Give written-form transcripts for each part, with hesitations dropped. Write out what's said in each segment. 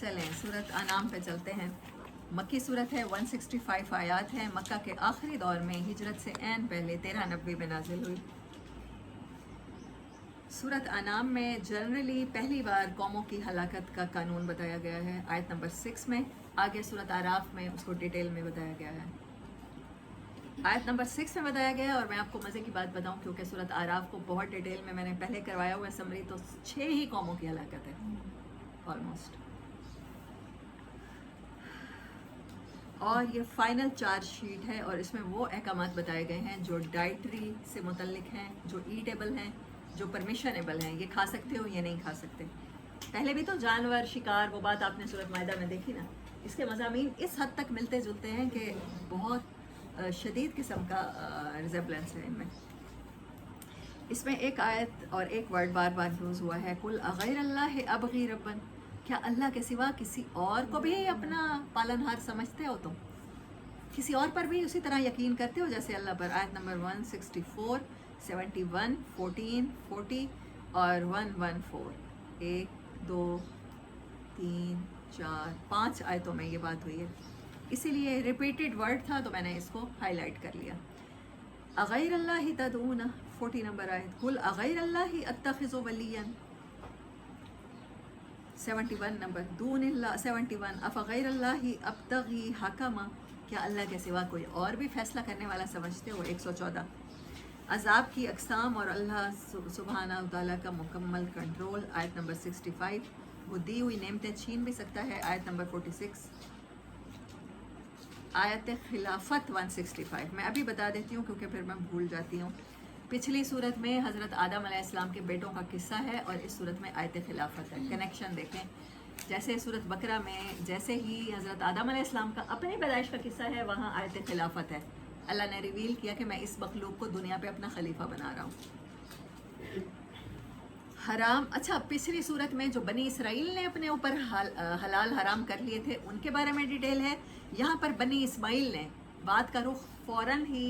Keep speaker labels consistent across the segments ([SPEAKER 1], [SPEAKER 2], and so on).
[SPEAKER 1] चलें सूरत अनाम पे चलते हैं। मक्की सूरत है, 165 आयात हैं। मक्का के आखिरी दौर में हिजरत से ऐन पहले 1390 में नाजिल हुई। सूरत अनाम में जनरली पहली बार कौमों की हलाकत का कानून बताया गया है आयत नंबर 6 में। आगे सूरत आराफ में उसको डिटेल में बताया गया है। आयत नंबर 6 में बताया गया है। और मैं आपको मज़े की बात बताऊं, क्योंकि सूरत आराफ को बहुत डिटेल में मैंने पहले करवाया हुआ है समरी, तो 6 ही कौमों की हलाकत है ऑलमोस्ट। और ये फाइनल चार्ज शीट है और इसमें वो अहकामात बताए गए हैं जो डाइटरी से मुतल्लिक हैं, जो ईटेबल हैं, जो परमिशनेबल हैं। ये खा सकते हो, ये नहीं खा सकते। पहले भी तो जानवर शिकार वो बात आपने सूरत मायदा में देखी ना। इसके मज़ामीन इस हद तक मिलते जुलते हैं कि बहुत शदीद किस्म का रिजेबलेंस है इनमें। इसमें एक आयत और एक वर्ड बार बार यूज़ हुआ है, कुल अगैर अल्लाह अबगी रब्बन, क्या अल्लाह के सिवा किसी और को भी अपना पालनहार समझते हो तुम? किसी और पर भी उसी तरह यकीन करते हो जैसे अल्लाह पर? आयत नंबर 164, 71, 14, 40 और 114। 1, 2, 3, 4, 5 आयतों में ये बात हुई है, इसीलिए रिपीटेड वर्ड था तो मैंने इसको हाईलाइट कर लिया। अगैर अल्लाह तदऊना, 40 नंबर आयत, कुल अगैर अल्लाह अत्तखिज़ु वलियन। 71 नंबर, दूनिल्लाह 71, अफ़ग़ैर अल्लाह अब्तग़ी हकमा, क्या अल्लाह के सिवा कोई और भी फैसला करने वाला समझते हो? 114। अज़ाब की अक़साम और अल्लाह सुब्हानहू तआला का मुकम्मल कंट्रोल, आयत नंबर 65। वो दी हुई नेमतें छीन भी सकता है, आयत नंबर 46। आयत खिलाफत 165 मैं अभी बता देती हूँ क्योंकि फिर मैं भूल जाती हूँ। पिछली सूरत में हज़रत आदम अलैहिस्सलाम के बेटों का किस्सा है और इस सूरत में आयत खिलाफत है। कनेक्शन देखें, जैसे सूरत बकरा में जैसे ही हज़रत आदम अलैहिस्सलाम का अपनी पैदाइश का किस्सा है, वहाँ आयत खिलाफत है। अल्लाह ने रिवील किया कि मैं इस मखलूक को दुनिया पे अपना खलीफा बना रहा हूँ। हराम, अच्छा पिछली सूरत में जो बनी इसराइल ने अपने ऊपर हलाल हराम कर लिए थे उनके बारे में डिटेल है। यहाँ पर बनी इस्माइल ने बात का रुख फ़ौरन ही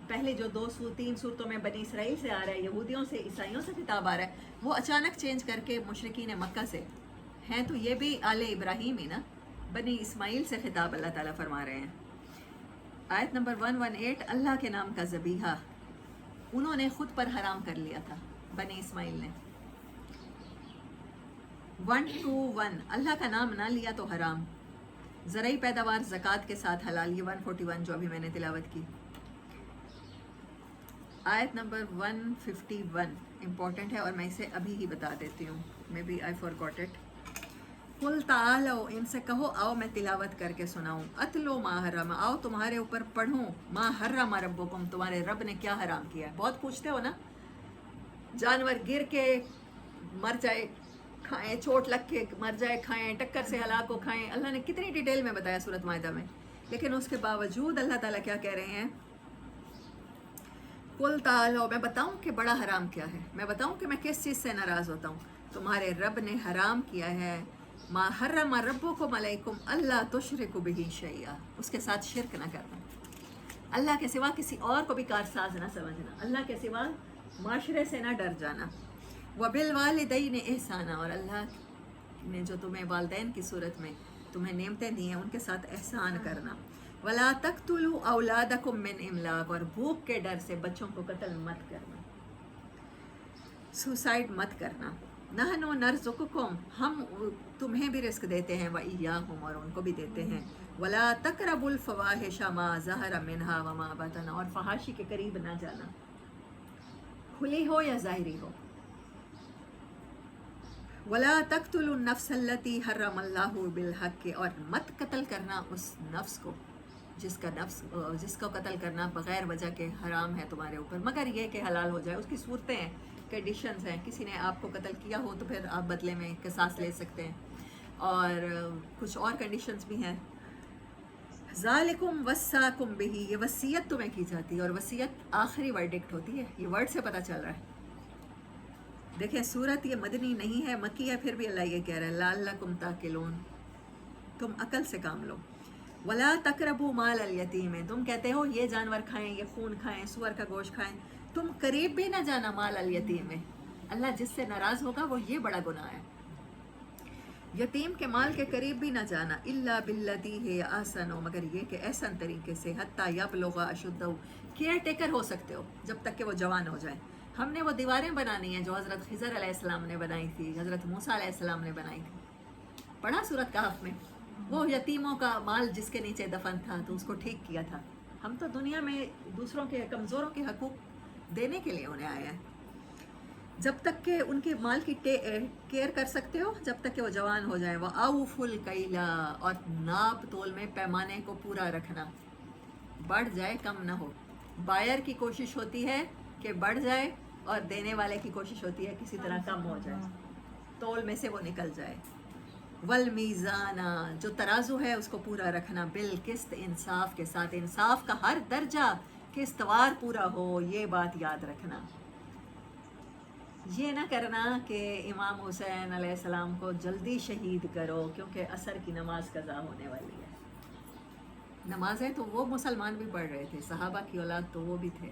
[SPEAKER 1] पहले जो 2-3 सूरतों में बनी इसराइल से आ रहा है, यहूदियों से ईसाइयों से खिताब आ रहा है, वो अचानक चेंज करके मुशरिकीन मक्का से हैं, तो ये भी आले इब्राहीम ही ना, बनी इस्माइल से खिताब अल्लाह ताला फरमा रहे हैं। आयत नंबर 118, अल्लाह के नाम का ज़बीहा उन्होंने ख़ुद पर हराम कर लिया था बनी इस्माइल ने। 121, अल्लाह का नाम ना लिया तो हराम। ज़रई पैदावार ज़कात के साथ हलाल, ये 141 जो अभी मैंने तिलावत की। आयत नंबर 151 इम्पॉर्टेंट है और मैं इसे अभी ही बता देती हूँ, maybe I forgot it. कुल तालो, इनसे कहो आओ मैं तिलावत करके सुनाऊँ। अतलो मा हर्रमा, आओ तुम्हारे ऊपर पढ़ूँ। मा हर्रमा रब्बुकुम, तुम्हारे रब ने क्या हराम किया है। बहुत पूछते हो ना, जानवर गिर के मर जाए खाएं, चोट लग के मर जाए खाएं, टक्कर से हलाक हो खाएं। अल्लाह ने कितनी डिटेल में बताया सूरत मायदा में, लेकिन उसके बावजूद अल्लाह ताला क्या कह रहे हैं? कुल तालो, मैं बताऊं कि बड़ा हराम क्या है, मैं बताऊं कि मैं किस चीज़ से नाराज़ होता हूँ। तुम्हारे रब ने हराम किया है मा हर्रमा रब्बुकुम अलैकुम अल्ला तुशरिकु बिही शैआ, उसके साथ शिरक ना करना। अल्लाह के सिवा किसी और को भी कारसाज ना समझना, अल्लाह के सिवा माशरे से ना डर जाना। वबिल वालिदैन एहसाना, और अल्लाह ने जो तुम्हें वालिदैन की सूरत में तुम्हें नेमतें दी हैं उनके साथ एहसान करना। वला तक़्तुलू औलादकुम मिन इमलाक, और भूख के डर से बच्चों को कत्ल मत करना, सुसाइड मत करना। नहनु नर्ज़ुकुकुम, हम तुम्हें भी रिस्क देते हैं, व इय्याहुम, और उनको भी देते हैं। वला तक़रबुल फ़वाहिश मा ज़हरा मिनहा व मा बतन, और फहाशी के करीब ना जाना, खुली हो या ज़ाहिरी हो। वला तक़्तुलुन नफ़्सल्लती हर्रमल्लाहु बिल हक़्क़ि, और मत कत्ल करना उस नफ्स को जिसको कत्ल करना बग़ैर वजह के हराम है तुम्हारे ऊपर, मगर ये कि हलाल हो जाए। उसकी सूरतें हैं, कंडीशंस हैं। किसी ने आपको कत्ल किया हो तो फिर आप बदले में क़िसास ले सकते हैं, और कुछ और कंडीशंस भी हैं। ज़ालिकुम वस्साकुम बिही, ये वसीयत तुम्हें की जाती है, और वसीयत आखिरी वर्डिक्ट होती है। ये वर्ड से पता चल रहा है। देखें सूरत ये मदनी नहीं है, मक्की है, फिर भी अल्लाह ये कह रहा है लअल्लकुम ताक़िलून, तुम अकल से काम लो। वला तक़रबू माल अल यतीम, तुम कहते हो ये जानवर खाएं, ये खून खाएं, सुअर का गोश्त खाएं, तुम करीब भी ना जाना माल अल यतीम में। अल्लाह जिससे नाराज़ होगा वो ये बड़ा गुनाह है। यतीम के माल के करीब भी ना जाना, इल्ला बिल्लती है आसनो, मगर ये कि एहसन तरीके से, हत्ता यबलुगा अशुद्धहु, केयर टेकर हो सकते हो जब तक कि वो जवान हो जाए। हमने वो दीवारें बनानी हैं जो हज़रत खिज़र अलैहिस्सलाम ने बनाई थी, हज़रत मूसा अलैहिस्सलाम ने बनाई थी। पढ़ा सूरत कहफ में, वो यतीमों का माल जिसके नीचे दफन था तो उसको ठीक किया था। हम तो दुनिया में दूसरों के कमज़ोरों के हकूक़ देने के लिए उन्हें आए हैं। जब तक कि उनके माल की केयर कर सकते हो, जब तक कि वो जवान हो जाए। वह आउफुल कैला, और नाप तोल में पैमाने को पूरा रखना, बढ़ जाए कम ना हो। बायर की कोशिश होती है कि बढ़ जाए और देने वाले की कोशिश होती है किसी तरह कम हो जाए, तोल में से वो निकल जाए। वल मीज़ाना, जो तराजू है उसको पूरा रखना, बिल किस्त, इंसाफ के साथ। इंसाफ का हर दर्जा किस्तवार पूरा हो, ये बात याद रखना। ये ना करना कि इमाम हुसैन अलैहिस्सलाम को जल्दी शहीद करो क्योंकि असर की नमाज कज़ा होने वाली है। नमाज़ें तो वो मुसलमान भी पढ़ रहे थे, सहाबा की औलाद तो वो भी थे।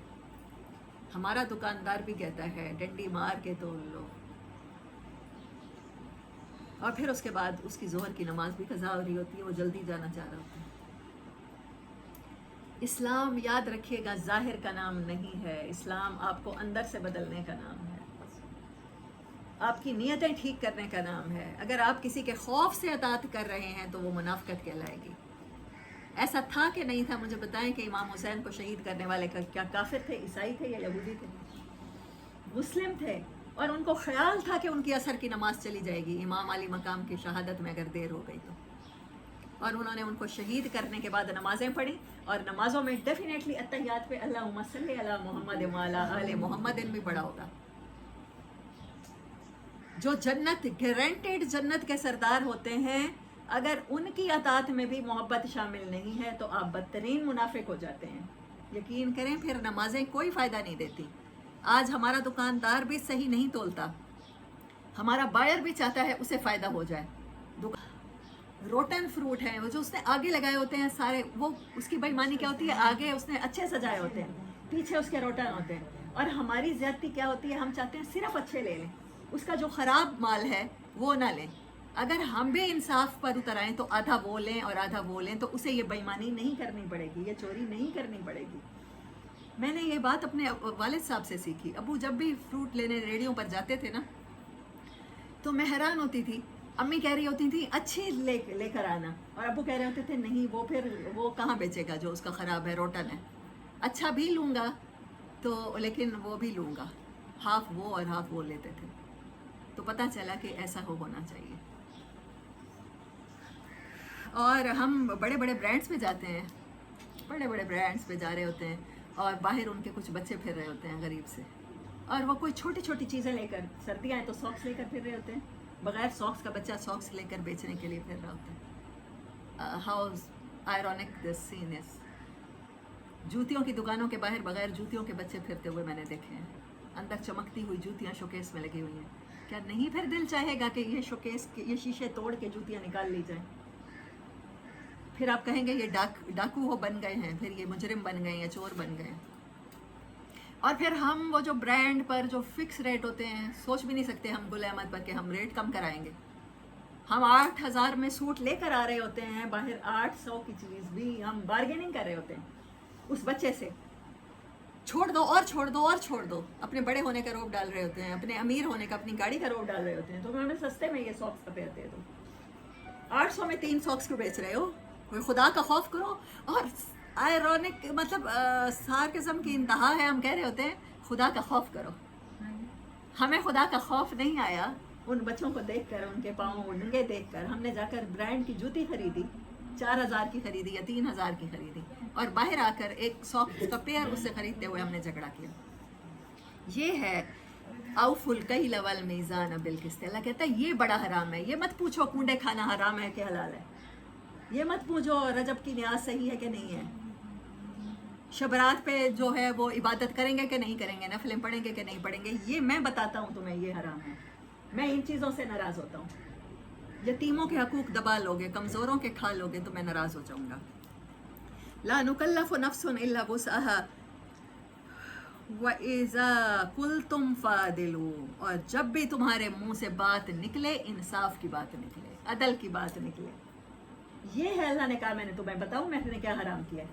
[SPEAKER 1] हमारा दुकानदार भी कहता है डंडी मार के तोल लो, और फिर उसके बाद उसकी ज़ोहर की नमाज भी कज़ा हो रही होती है, वो जल्दी जाना चाह रहा होता है। इस्लाम, याद रखिएगा, ज़ाहिर का नाम नहीं है, इस्लाम आपको अंदर से बदलने का नाम है, आपकी नीयतें ठीक करने का नाम है। अगर आप किसी के खौफ से अतात कर रहे हैं तो वो मुनाफ़िक़त कहलाएगी। ऐसा था कि नहीं था? मुझे बताएं कि इमाम हुसैन को शहीद करने वाले का क्या काफिर थे, ईसाई थे या यहूदी थे? मुस्लिम थे, और उनको ख्याल था कि उनकी असर की नमाज चली जाएगी इमाम अली मकाम की शहादत में अगर देर हो गई तो। और उन्होंने उनको शहीद करने के बाद नमाज़ें पढ़ी, और नमाज़ों में डेफिनेटली अत्तहियात पे अल्लाहुम्मा सल्ली अला मोहम्मद व अला आले मोहम्मद भी पढ़ा होगा। जो जन्नत, गारंटेड जन्नत के सरदार होते हैं, अगर उनकी अतात में भी मोहब्बत शामिल नहीं है तो आप बदतरीन मुनाफिक हो जाते हैं। यकीन करें, फिर नमाजें कोई फ़ायदा नहीं देती। आज हमारा दुकानदार भी सही नहीं तोलता, हमारा बायर भी चाहता है उसे फ़ायदा हो जाए। रोटन फ्रूट है वो जो उसने आगे लगाए होते हैं सारे, वो उसकी बेईमानी क्या होती है, आगे उसने अच्छे सजाए होते हैं, पीछे उसके रोटन होते हैं। और हमारी ज़्यादती क्या होती है, हम चाहते हैं सिर्फ अच्छे ले लें, उसका जो ख़राब माल है वो ना लें। अगर हम भी इंसाफ पर उतर आएँ तो आधा वो लें और आधा वो लें, तो उसे ये बेईमानी नहीं करनी पड़ेगी, ये चोरी नहीं करनी पड़ेगी। मैंने ये बात अपने वालिद साहब से सीखी। अबू जब भी फ्रूट लेने रेडियों पर जाते थे ना, तो मैं हैरान होती थी। अम्मी कह रही होती थी अच्छी लेकर आना, और अबू कह रहे होते थे नहीं, वो फिर वो कहाँ बेचेगा जो उसका ख़राब है, रोटन है। अच्छा भी लूँगा तो, लेकिन वो भी लूँगा, हाफ वो और हाफ वो लेते थे। तो पता चला कि ऐसा होना चाहिए। और हम बड़े बड़े ब्रांड्स पे जाते हैं, बड़े बड़े ब्रांड्स पे जा रहे होते हैं, और बाहर उनके कुछ बच्चे फिर रहे होते हैं गरीब से, और वो कोई छोटी छोटी चीज़ें लेकर, सर्दियाँ हैं तो सॉक्स लेकर फिर रहे होते हैं, बगैर सॉक्स का बच्चा सॉक्स लेकर बेचने के लिए फिर रहा होता है। How ironic this scene is. जूतियों की दुकानों के बाहर बगैर जूतियों के बच्चे फिरते हुए मैंने देखे हैं, अंदर चमकती हुई जूतियाँ शोकेस में लगी हुई हैं। क्या नहीं फिर दिल चाहेगा कि ये शोकेस के ये शीशे तोड़ के जूतियाँ निकाल ली जाएं? फिर आप कहेंगे ये डाकू हो बन गए हैं, फिर ये मुजरिम बन गए हैं, चोर बन गए हैं। और फिर हम वो जो ब्रांड पर जो फिक्स रेट होते हैं, सोच भी नहीं सकते हम गुल अहमद पर कि हम रेट कम कराएंगे। हम 8,000 में सूट लेकर आ रहे होते हैं, बाहर 800 की चीज़ भी हम बार्गेनिंग कर रहे होते हैं उस बच्चे से। छोड़ दो और छोड़ दो और छोड़ दो, अपने बड़े होने का रोब डाल रहे होते हैं, अपने अमीर होने का, अपनी गाड़ी का रोब डाल रहे होते हैं। तो हमें सस्ते में ये सॉक्स का दे दो, 800 में 3 सॉक्स क्यों बेच रहे हो? कोई खुदा का खौफ करो। और आयरॉनिक मतलब सार किस्म की इंतहा है, हम कह रहे होते हैं खुदा का खौफ करो। हमें खुदा का खौफ नहीं आया उन बच्चों को देखकर, उनके पाँव नंगे देखकर। हमने जाकर ब्रांड की जूती खरीदी, 4,000 की खरीदी या 3,000 की खरीदी, और बाहर आकर एक सॉक्स का पेयर उससे खरीदते हुए हमने झगड़ा किया। ये है औफुल कैल वल मीज़ान बिल किस्त। अल्लाह कहता है ये बड़ा हराम है। ये मत पूछो कूड़े खाना हराम है कि हलाल है, ये मत पूछो रजब की न्याज सही है कि नहीं है, शबरात पे जो है वो इबादत करेंगे कि नहीं करेंगे, नफलें पढ़ेंगे कि नहीं पढ़ेंगे, ये मैं बताता हूँ तुम्हें, ये हराम है। मैं इन चीज़ों से नाराज़ होता हूँ। यतीमों के हकूक़ दबा लोगे, कमज़ोरों के खा लोगे तो मैं नाराज़ हो जाऊँगा। ला नुकल्लफु नफ्सुन इल्ला वुसअहा व इज़ा कुल्तुम फ़ादिलू। और जब भी तुम्हारे मुंह से बात निकले, इंसाफ की बात निकले। अदल की बात निकले। ये है अल्लाह ने कहा मैंने तुम्हें बताऊं मैंने क्या हराम किया है।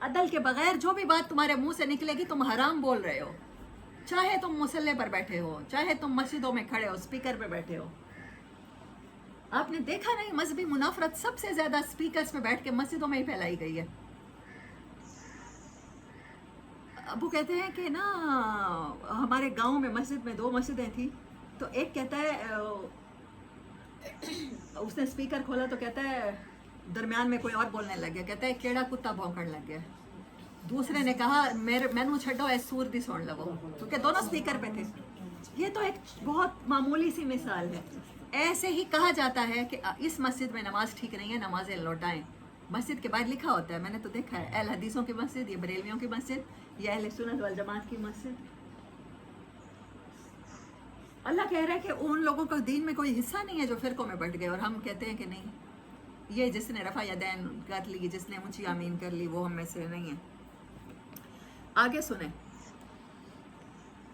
[SPEAKER 1] अदल के बगैर जो भी बात तुम्हारे मुंह से निकलेगी तुम हराम बोल रहे हो, चाहे तुम मुसल्ले पर बैठे हो, चाहे तुम मस्जिदों में खड़े हो, स्पीकर पे बैठे हो। आपने देखा नहीं मजहबी मुनाफरत सबसे ज्यादा स्पीकर्स पे बैठ के मस्जिदों में ही फैलाई गई है। अबू कहते हैं कि ना हमारे गांव में मस्जिद में 2 मस्जिदें थी, तो एक कहता है उसने स्पीकर खोला तो कहता है दरमियान में कोई और बोलने लग गया, कहता है केड़ा कुत्ता भौंकण लग गया। दूसरे ने कहा मैनू छड्डो ऐ सूर दी सुन लवो, क्योंकि दोनों स्पीकर पे थे। ये तो एक बहुत मामूली सी मिसाल है। ऐसे ही कहा जाता है कि इस मस्जिद में नमाज ठीक नहीं है, नमाजें लौटाएं। मस्जिद के बाहर लिखा होता है, मैंने तो देखा है, अहल हदीसों की मस्जिद, ये बरेलवियों की मस्जिद, ये अहले सुन्नत वल जमात की मस्जिद। अल्लाह कह रहा है कि उन लोगों का दीन में कोई हिस्सा नहीं है जो फिरकों में बट गए, और हम कहते हैं कि नहीं, ये जिसने रफ़ा यदैन कर ली, जिसने ऊंची आमीन कर ली, वो हम में से नहीं है। आगे सुने,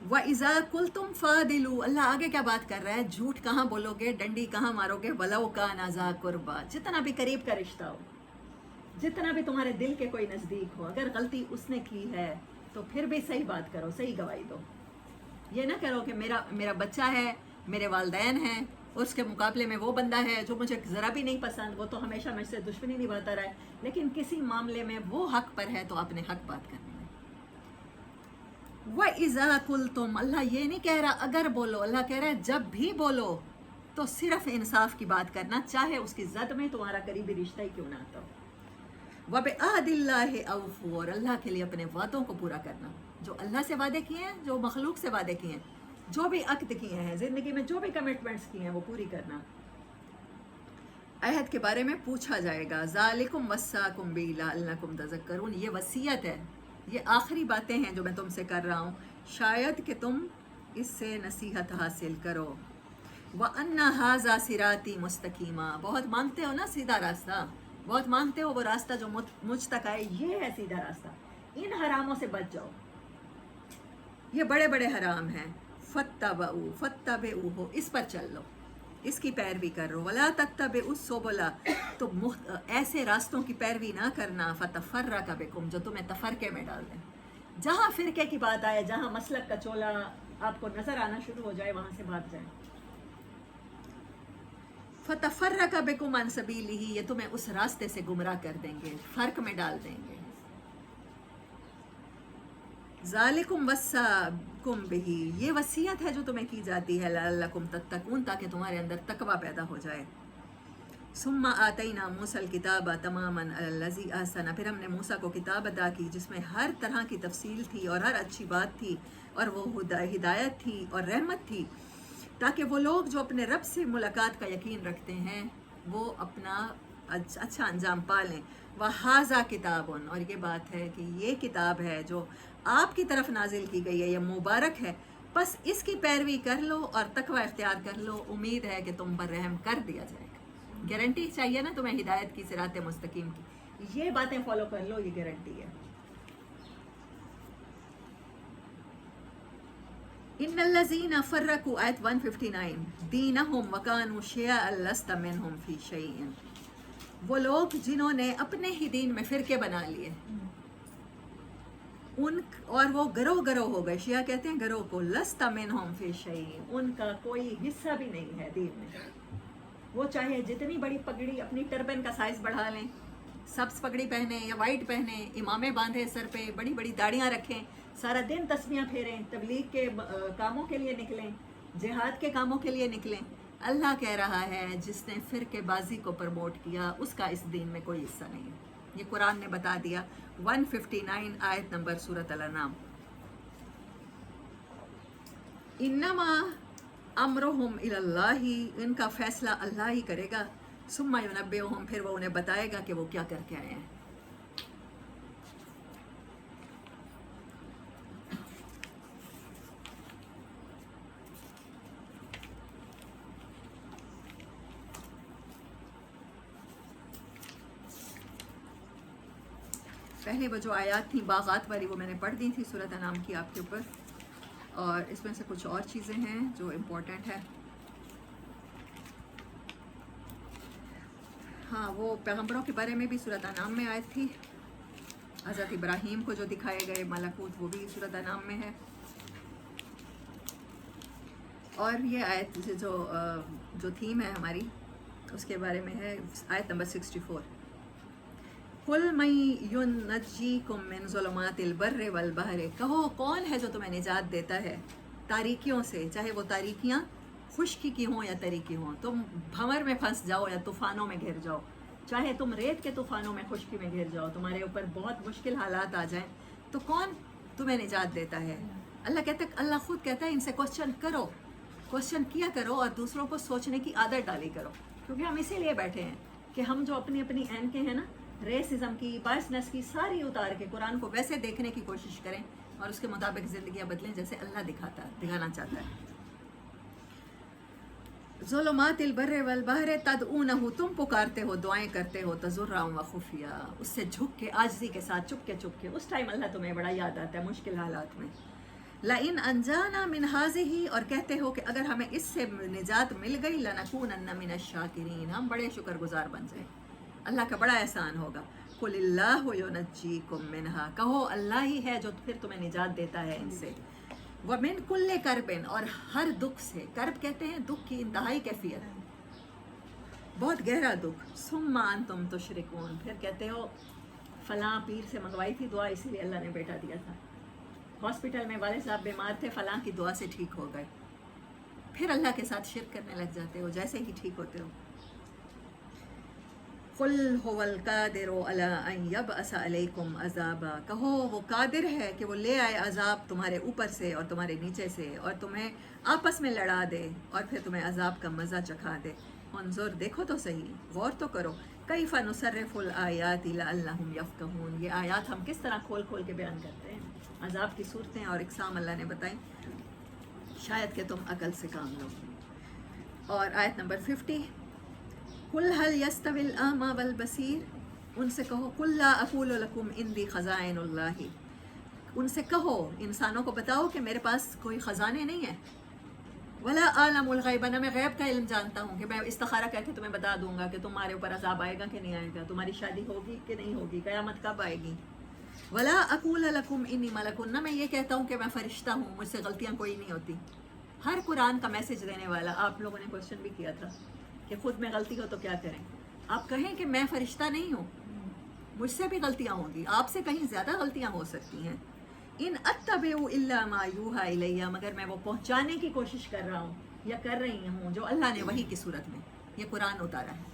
[SPEAKER 1] व इज़ा कुल्तुम फ़ादिलू, अल्लाह आगे क्या बात कर रहा है, झूठ कहाँ बोलोगे, डंडी कहाँ मारोगे, वलौ काना ज़ा कुर्बा, जितना भी करीब का रिश्ता हो, जितना भी तुम्हारे दिल के कोई नज़दीक हो, अगर गलती उसने की है तो फिर भी सही बात करो, सही गवाही दो। ये ना करो कि मेरा बच्चा है, मेरे वालदैन हैं, उसके मुकाबले में वो बंदा है जो मुझे ज़रा भी नहीं पसंद, वो तो हमेशा मुझसे दुश्मनी निभाता रहा है, लेकिन किसी मामले में वो हक पर है तो आपने हक बात करनी है। व इज़ा कुल्तुम, अल्लाह ये नहीं कह रहा अगर बोलो, अल्लाह कह रहा है जब भी बोलो तो सिर्फ इंसाफ की बात करना, चाहे उसकी जद में तुम्हारा करीबी रिश्ता ही क्यों ना आता हो। व बिअहदिल्लाहि औफू, और अल्लाह के लिए अपने वादों को पूरा करना, जो अल्लाह से वादे किए हैं, जो मखलूक से वादे किए हैं, जो भी अक्द किए हैं ज़िंदगी में, जो भी कमिटमेंट्स किए हैं वो पूरी करना। अहद के बारे में पूछा जाएगा, ज़ालिकुम वस्साकुम बिही लअल्लकुम तज़क्करून, ये वसीयत है, ये आखिरी बातें हैं जो मैं तुमसे कर रहा हूँ, शायद कि तुम इससे नसीहत हासिल करो। व अन्ना हाज़ा सिराती मुस्तकीमा, बहुत मांगते हो ना सीधा रास्ता, बहुत मांगते हो वो रास्ता जो मुझ तक आए, ये है सीधा रास्ता, इन हरामों से बच जाओ, ये बड़े बड़े हराम हैं। फत्तबऊ हो, इस पर चल लो, इसकी पैरवी करो। वला तत्तबउ सुबुला, तो ऐसे रास्तों की पैरवी ना करना, फतफर्रका बिकुम, जो तुम्हें तफरके में डाल दें। जहाँ फिरके की बात आए, जहाँ मसलक का चोला आपको नजर आना शुरू हो जाए, वहाँ से भाग जाए। फतफर्रका बिकुम अन सबीलिही, ये तुम्हें उस रास्ते से गुमराह कर देंगे, फर्क में डाल देंगे। ज़ालिकुम वस्साकुम बिही, ये वसीयत है जो तुम्हें की जाती है, लअल्लकुम तत्तकून, ताकि तुम्हारे अंदर तकवा पैदा हो जाए। सुम्मा आतैना मूसल किताब तमामन अलज़ी अहसन, फिर हमने मूसा को किताब अदा की जिसमें हर तरह की तफसील थी और हर अच्छी बात थी, और वो हिदायत थी और रहमत थी, ताकि वो लोग जो अपने रब से मुलाकात का यकीन रखते हैं वो अपना अच्छा अंजाम पा लें। वहाज़ा किताबुन, और ये बात है कि ये किताब है जो आपकी तरफ नाजिल की गई है, ये मुबारक है, बस इसकी पैरवी कर लो और तकवा इख्तियार कर लो, उम्मीद है कि तुम पर रहम कर दिया जाएगा। गारंटी चाहिए ना तुम्हें हिदायत की, सिरात मुस्तकीम की, ये बातें फॉलो कर लो, ये गारंटी है। इन्नल्लज़ीना फ़र्रक़ू, आयत 159, दीनहुम वकानू शियअन लस्ता मिनहुम फ़ी शैइन, वो लोग जिन्होंने अपने ही दीन में फ़िरके बना लिए, उन और वो गरोह गरोह हो गए, शिया कहते हैं गरोह को, लस्ता मिनहुम फ़ी शैइन, उनका कोई हिस्सा भी नहीं है दीन में। वो चाहे जितनी बड़ी पगड़ी, अपनी टर्बन का साइज़ बढ़ा लें, सब्ज़ पगड़ी पहने या वाइट पहने, इमामे बांधे सर पे, बड़ी बड़ी दाढ़ियाँ रखें, सारा दिन तस्बीहां फेरें, तबलीग के कामों के लिए निकलें, जिहाद के कामों के लिए निकलें, अल्लाह कह रहा है जिसने फ़िरक़ेबाज़ी को प्रमोट किया उसका इस दीन में कोई हिस्सा नहीं है। ये कुरान ने बता दिया, 159 आयत नंबर सूरत अल-अनाम। इन्नमा अम्रुहुम इलल्लाही, इनका फ़ैसला अल्लाह ही करेगा, सुम्मा युनब्बिउहुम, फिर वो उन्हें बताएगा कि वो क्या करके आए हैं। पहले वो जो आयात थी बागात वाली, वो मैंने पढ़ दी थी सूरत अनाम की आपके ऊपर, और इसमें से कुछ और चीज़ें हैं जो इम्पोर्टेंट है। हाँ, वो पैगम्बरों के बारे में भी सूरत अनाम में आयत थी। हज़रत इब्राहीम को जो दिखाए गए मलकूत वो भी सूरत अनाम में है। और ये आयत जो थीम है हमारी उसके बारे में है, आयत नंबर 64। कुल मई युनज्जीकुम मिन ज़ुलुमातिल बर्रि वल बहरि, कहो कौन है जो तुम्हें निजात देता है तारीकियों से, चाहे वो तारीकियाँ खुश्की की हों या तरी की हों। तुम भंवर में फंस जाओ या तूफ़ानों में घिर जाओ, चाहे तुम रेत के तूफ़ानों में खुश्की में घिर जाओ, तुम्हारे ऊपर बहुत मुश्किल हालात आ जाएं, तो कौन तुम्हें निजात देता है? अल्लाह खुद कहता है इनसे क्वेश्चन करो, क्वेश्चन किया करो और दूसरों को सोचने की आदत डाली करो। क्योंकि हम इसीलिए बैठे हैं कि हम जो अपनी अपनी एनकें हैं ना, रेसिज्म की, बायसनेस की, सारी उतार के कुरान को वैसे देखने की कोशिश करें और उसके मुताबिक ज़िंदगियाँ बदलें जैसे अल्लाह दिखाना चाहता है। ज़ुलुमातिल बर्रि वल बहरि तदऊनहु, तुम पुकारते हो, दुआएं करते हो, तज़ुर्रअन व खुफिया, उससे झुक के, आजिज़ी के साथ, चुपके उस टाइम अल्लाह तुम्हें बड़ा याद आता है मुश्किल हालात में। लाइन अनजाना मिन हाज़िही, और कहते हो कि अगर हमें इससे निजात मिल गई, लनकूनन्न मिनश शाकिरीन, हम बड़े शुक्रगुजार बन जाए, अल्लाह का बड़ा एहसान होगा। कुलिल्लाहु युनज्जीकुम मिनहा, कहो अल्लाह ही है जो फिर तुम्हें निजात देता है इनसे। व मिन कुल्ले करबिन, और हर दुख से, कर्ब कहते हैं दुख की इंतहाई कैफियत, बहुत गहरा दुख। सुम्मा अंतुम तुशरिकून, फिर कहते हो फलां पीर से मंगवाई थी दुआ इसीलिए अल्लाह ने बेटा दिया था, हॉस्पिटल में वाले साहब बीमार थे, फलां की दुआ से ठीक हो गए, फिर अल्लाह के साथ शिरक करने लग जाते हो जैसे ही ठीक होते हो। कुल हुवल कादिरु अला अन यबअसा अलैकुम अज़ाबा, कहो वो कादिर है कि वो ले आए अज़ाब तुम्हारे ऊपर से और तुम्हारे नीचे से, और तुम्हें आपस में लड़ा दे और फिर तुम्हें अज़ाब का मज़ा चखा दे। उन्जुर, देखो तो सही, गौर तो करो, कैफ़ नुसर्रिफुल आयाति लअल्लहुम यफ़क़हून, ये आयात हम किस तरह खोल खोल के बयान करते हैं, अज़ाब की सूरतें और इक़साम अल्लाह ने बताई, शायद कि तुम अकल से काम लो। और आयत नंबर 50, कुल हल यस्तविल आमा वल बसीर, उनसे कहो, कुल ला अक़ूलु लकुम इंदी ख़ज़ाइनुल्लाहि, उनसे कहो, इंसानों को बताओ कि मेरे पास कोई ख़जाने नहीं है, वला आलमुल ग़ैब, मैं गैब का इल्म जानता हूँ कि मैं इस्तिखारा करके तुम्हें बता दूंगा कि तुम्हारे ऊपर अज़ाब आएगा कि नहीं आएगा, तुम्हारी शादी होगी कि नहीं होगी, क़यामत कब आएगी। वला अक़ूलु लकुम इन्नी मलकुन, ना मैं ये कहता हूँ कि मैं फ़रिश्ता हूँ, मुझसे गलतियाँ कोई नहीं होती। हर कुरान का मैसेज देने वाला, आप लोगों ने क्वेश्चन भी किया था कि खुद में गलती हो तो क्या करें, आप कहें कि मैं फ़रिश्ता नहीं हूँ, मुझसे भी गलतियाँ होंगी, आपसे कहीं ज़्यादा गलतियाँ हो सकती हैं। इन अत्तबिउ इल्ला मा यूहा इलैया, मगर मैं वो पहुँचाने की कोशिश कर रहा हूँ या कर रही हूँ जो अल्लाह ने वही की सूरत में ये कुरान उतारा है,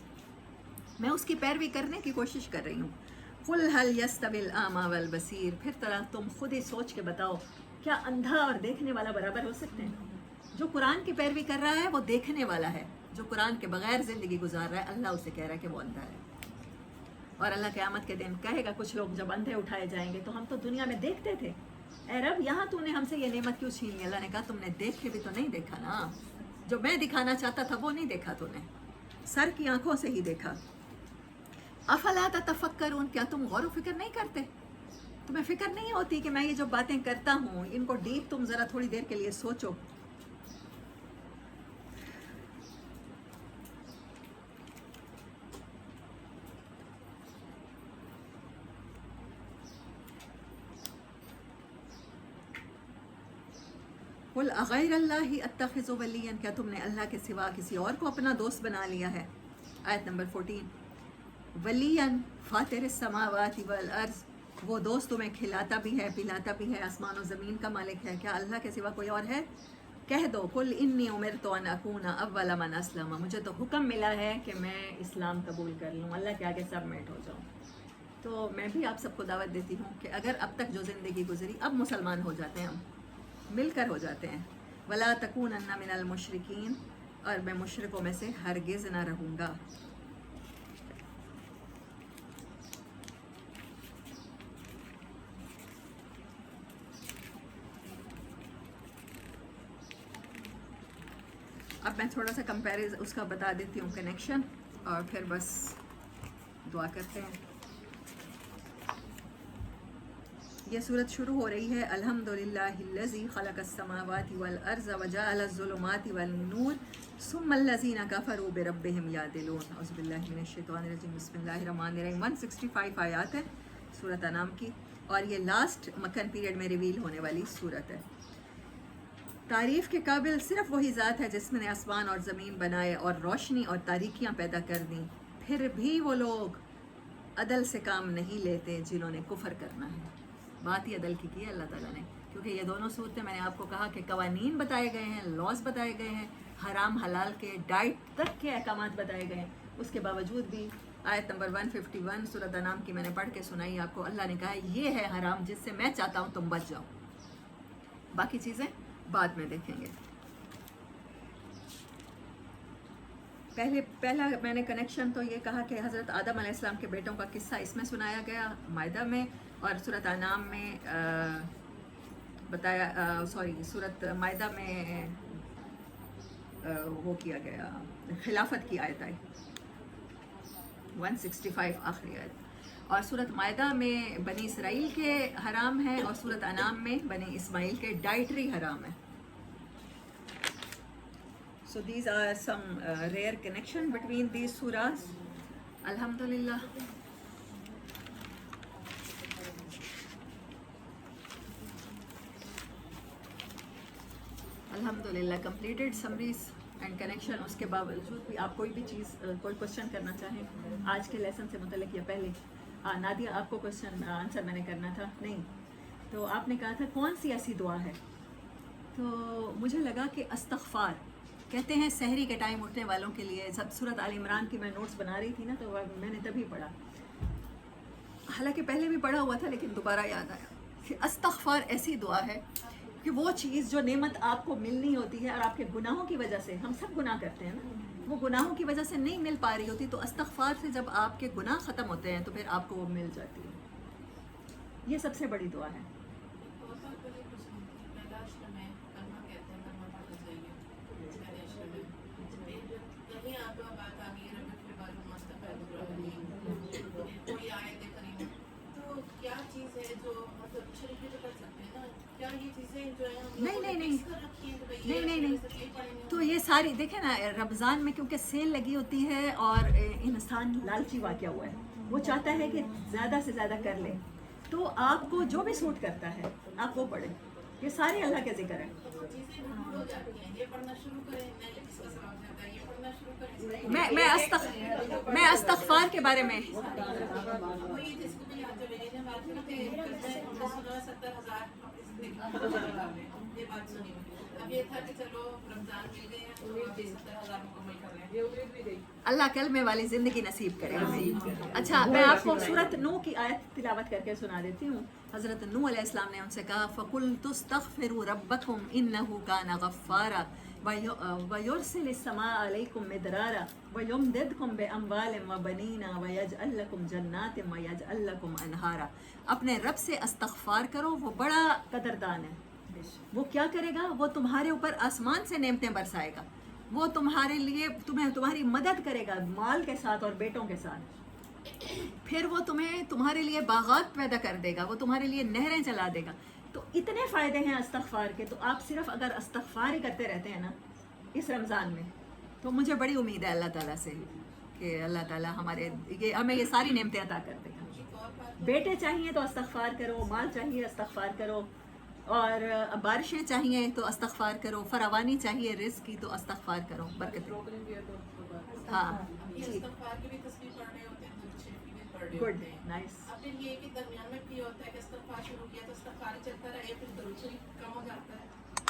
[SPEAKER 1] मैं उसकी पैरवी करने की कोशिश कर रही हूँ। कुल हल यस्तविल आमा वल बसीर, फिर तरह तुम खुद ही सोच के बताओ, क्या अंधा और देखने वाला बराबर हो सकते हैं? जो कुरान की पैरवी कर रहा है वो देखने वाला है, जो कुरान के बगैर ज़िंदगी गुजार रहा है अल्लाह उसे कह रहा है कि वो अंधा है। और अल्लाह क़यामत के दिन कहेगा, कुछ लोग जब अंधे उठाए जाएंगे तो हम तो दुनिया में देखते थे, ए रब यहाँ तूने हमसे ये नेमत क्यों छीन ली? अल्लाह ने कहा, तुमने देख के भी तो नहीं देखा ना, जो मैं दिखाना चाहता था वो नहीं देखा तूने, सर की आंखों से ही देखा। अफला ततफक्करून, क्या तुम गौर व फिक्र नहीं करते? तुम्हें फ़िक्र नहीं होती कि मैं ये जो बातें करता हूँ इनको डीप तुम ज़रा थोड़ी देर के लिए सोचो। कुल अग़ैरल्लाहि अत्तख़िज़ु वलिय्यन, क्या तुमने अल्लाह के सिवा किसी और को अपना दोस्त बना लिया है? आयत नंबर 14, वलियन फ़ातिरिस समावाति वल अर्ज़, वो दोस्त तुम्हें खिलाता भी है पिलाता भी है, आसमान और ज़मीन का मालिक है, क्या अल्लाह के सिवा कोई और है? कह दो, कुल इन्नी उमिरतु अन अकूना अव्वल मन अस्लम, मुझे तो हुक्म मिला है कि मैं इस्लाम कबूल कर लूँ, अल्लाह के आगे सबमिट हो जाऊँ। तो मैं भी आप सबको दावत देती हूँ कि अगर अब तक जो ज़िंदगी गुजरी, अब मुसलमान हो जाते हैं, हम मिलकर हो जाते हैं। वला तकूनन्ना मिनल मुशरिकीन, और मैं मुशरिकों में से हरगिज़ ना रहूँगा। अब मैं थोड़ा सा कंपैरिजन उसका बता देती हूँ, कनेक्शन, और फिर बस दुआ करते हैं। یہ صورت شروع ہو رہی ہے الحمدللہ خلق السماوات والارض وجعل الظلمات والنور ثم الذین کفروا بربہم یعدلون اعوذ باللہ من الشیطان الرجیم بسم اللہ الرحمن الرحیم 165 آیات ہے سورۃ انعام کی، اور یہ لاسٹ مکن پیریڈ میں ریویل ہونے والی صورت ہے۔ تعریف کے قابل صرف وہی ذات ہے جس نے آسمان اور زمین بنائے اور روشنی اور تاریکیاں پیدا کر دیں، پھر بھی وہ لوگ عدل سے کام نہیں لیتے جنہوں نے کفر کرنا ہے۔ بات ہی عدل کی ہے اللہ تعالیٰ نے، کیونکہ یہ دونوں صورتیں میں نے آپ کو کہا کہ قوانین بتائے گئے ہیں، لاز بتائے گئے ہیں، حرام حلال کے ڈائٹ تک کے احکامات بتائے گئے ہیں، اس کے باوجود بھی آیت نمبر 151 سورۃ انعام کی میں نے پڑھ کے سنائی آپ کو، اللہ نے کہا یہ ہے حرام جس سے میں چاہتا ہوں تم بچ جاؤ، باقی چیزیں بعد میں دیکھیں گے۔ پہلا میں نے کنیکشن تو یہ کہا کہ حضرت آدم علیہ السلام کے بیٹوں کا قصہ اس میں سنایا گیا مائدہ میں، اور سورۃ انعام میں سورۃ مائدہ میں وہ کیا گیا، خلافت کی آیت آئی 165 آخری آیت، اور سورۃ مائدہ میں بنی اسرائیل کے حرام ہے، اور سورۃ انعام میں بنی اسماعیل کے ڈائٹری حرام ہے۔ So these are some rare connection between these surahs. Alhamdulillah. Alhamdulillah completed summaries and connection. اس کے باوجود بھی آپ کوئی بھی چیز کوئی کوشچن کرنا چاہیں آج کے لیسن سے متعلق یا پہلے، نادیہ آپ کو کوشچن آنسر میں نے کرنا تھا نہیں، تو آپ نے کہا تھا کون سی ایسی دعا ہے، تو مجھے لگا کہ استغفار کہتے ہیں سحری کے ٹائم اٹھنے والوں کے لیے، سب سورۃ آل عمران کی میں نوٹس بنا رہی تھی نا تو میں نے تبھی پڑھا، حالانکہ پہلے بھی پڑھا ہوا تھا لیکن دوبارہ یاد آیا کہ استغفار ایسی دعا ہے کہ وہ چیز جو نعمت آپ کو ملنی ہوتی ہے اور آپ کے گناہوں کی وجہ سے، ہم سب گناہ کرتے ہیں نا، وہ گناہوں کی وجہ سے نہیں مل پا رہی ہوتی، تو استغفار سے جب آپ کے گناہ ختم ہوتے ہیں تو پھر آپ کو وہ مل جاتی ہے، یہ سب سے بڑی دعا ہے۔ نہیں تو یہ ساری دیکھیں نا، رمضان میں کیونکہ سیل لگی ہوتی ہے اور انسان لالچی واقع ہوا ہے، وہ چاہتا ہے کہ زیادہ سے زیادہ کر لے، تو آپ کو جو بھی سوٹ کرتا ہے آپ وہ پڑھیں، یہ سارے اللہ کے ذکر ہیں۔ میں استغفار کے بارے میں اللہ کلمے والی زندگی نصیب کرے ہمیں۔ اچھا میں آپ کو سورۃ نوح کی آیت تلاوت کر کے سنا دیتی ہوں۔ حضرت نوح علیہ السلام نے ان سے کہا فَقُلْتُ اسْتَغْفِرُوا رَبَّكُمْ إِنَّهُ كَانَ غَفَّارًا وَيُرْسِلِ السَّمَاءَ عَلَيْكُمْ مِدْرَارًا وَيُمْدِدْكُمْ بِأَمْوَالٍ وَبَنِينَ وَيَجْعَلْ لَكُمْ جَنَّاتٍ وَيَجْعَلْ لَكُمْ أَنْهَارًا۔ اپنے رب سے استغفار کرو، وہ بڑا قدردان ہے، وہ کیا کرے گا، وہ تمہارے اوپر آسمان سے نعمتیں برسائے گا، وہ تمہارے لیے تمہاری مدد کرے گا مال کے ساتھ اور بیٹوں کے ساتھ، پھر وہ تمہارے لیے باغات پیدا کر دے گا، وہ تمہارے لیے نہریں چلا دے گا۔ تو اتنے فائدے ہیں استغفار کے، تو آپ صرف اگر استغفار ہی کرتے رہتے ہیں نا اس رمضان میں، تو مجھے بڑی امید ہے اللہ تعالیٰ سے کہ اللہ تعالیٰ ہمیں یہ ساری نعمتیں عطا کر دے گا۔ بیٹے چاہیے تو استغفار کرو، مال چاہیے استغفار کرو، اور بارشیں چاہیے تو استغفار کرو، فراوانی چاہیے رزق کی تو استغفار کرو، برکتیں۔ ہاں گڈ نائس۔
[SPEAKER 2] اب یہ کہ درمیان میں بھی ہوتا ہے کہ استغفار شروع کیا تو استغفار چلتا رہے، پھر درود شریف